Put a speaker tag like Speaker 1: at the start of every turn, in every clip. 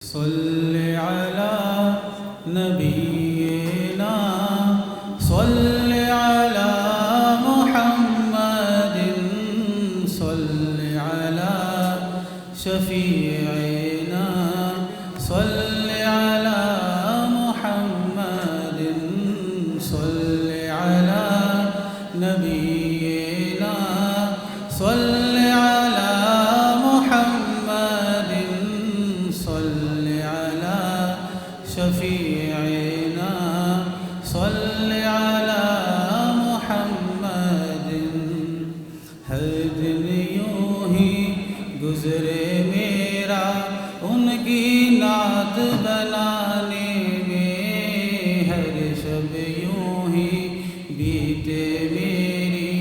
Speaker 1: صل على نبينا صل على محمد صل على شفيعنا صل على محمد صل على نبينا صل على محمد صل على شفيعنا صل على محمد ہر دن یوں ہی گزرے میرا ان کی نعت بنانے میں، ہر شب یوں ہی بیتے میری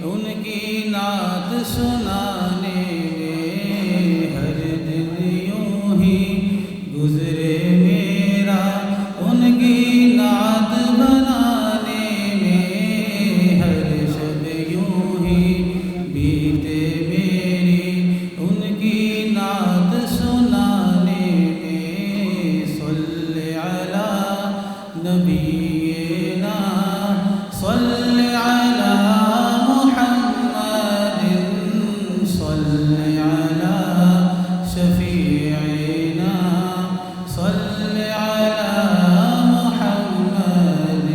Speaker 1: ان کی نعت سنانے میں، ہر دن یوں ہی گزرے میرا ان کی نعت بنانے میں، ہر شب یوں ہی بیتے میری ان کی نعت سنانے میں، صل علی نبینا صل علی محمد صل علی شفیعنا صل علی محمد۔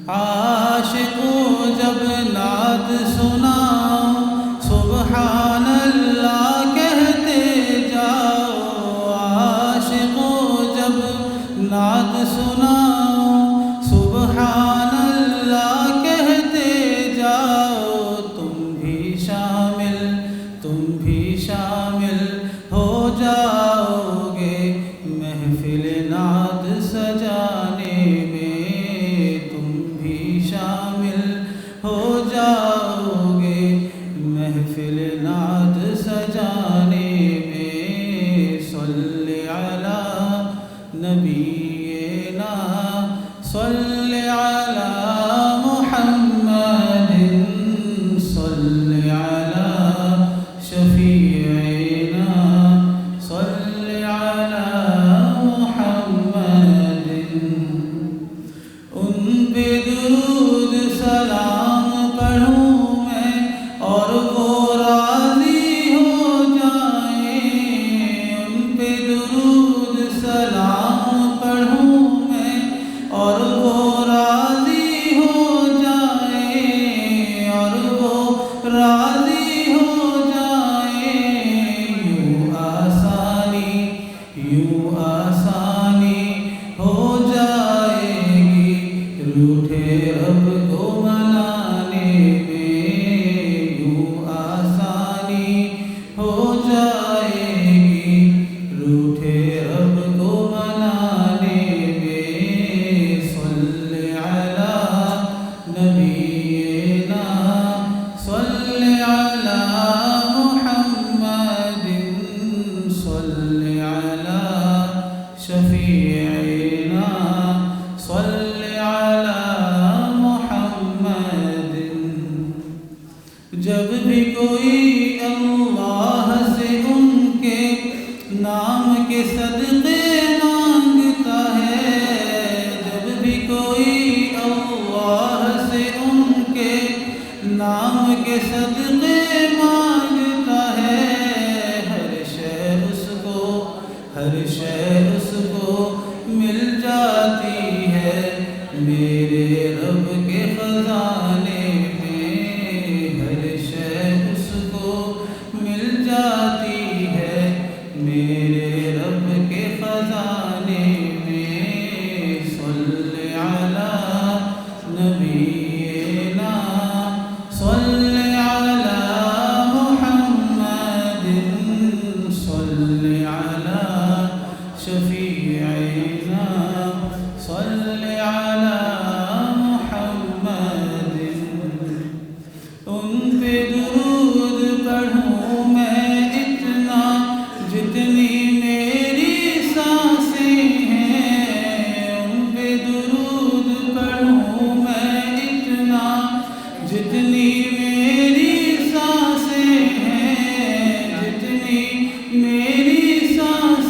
Speaker 1: عاشقوں جب نعت سناؤ سبحان اللہ کہتے جاؤ، عاشقوں جب نعت سناؤ سبحان اللہ کہتے جاؤ، تم بھی شامل ہو جاؤ گے محفل نعت سجانے میں، تم بھی شامل ہو جاؤ گے محفل نعت سجانے میں، صل علی نبینا صل علی محمد صل علی شفیعنا صل علی محمد۔ ان پہ درود سلام پڑھوں میں اور وہ راضی ہو جائیں، ان پہ درود سلام پڑھوں میں اور وہ راضی ہو جائیں، اور وہ راضی ہو جائیں، یوں آسانی ہو جائے گی روٹھے رب کو منانے میں، یوں آسانی ہو جائے گی روٹھے رب کو منانے میں، صل علی نبینا صل علی محمد صل علی شفیعنا صل علی محمد۔ جب بھی کوئی اللہ سے ان کے نام کے صدقے مانگتا ہے، جب بھی کوئی اللہ سے ان کے نام کے صدقے مانگتا ہے، ہر شے اس کو مل جاتی ہے میرے رب کے خزانے میں، ہر شے اس کو مل جاتی ہے میرے رب کے خزانے میں، صل علی نبینا صل علی محمد صل علی شفیعنا صل علی محمد۔ ان پہ درود پڑھوں میں اتنا جتنی میری سانسیں ہیں، ان پہ درود پڑھوں میں اتنا جتنی میری سانسیں ہیں، جتنی میری سانسیں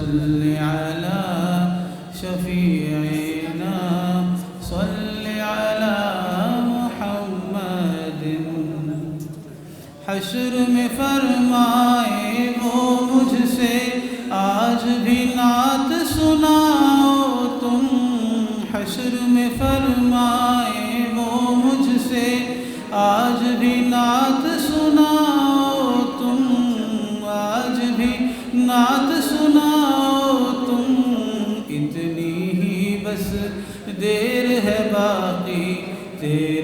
Speaker 1: صل على شفیعنا صل على محمد حشر میں فرمائے وہ مجھ سے آج بھی نعت سناؤ تم حشر میں فرمائے وہ مجھ سے آج بھی نعت سناؤ تم آج بھی نعت سناؤ تم اتنی ہی بس دیر ہے باقی تیرے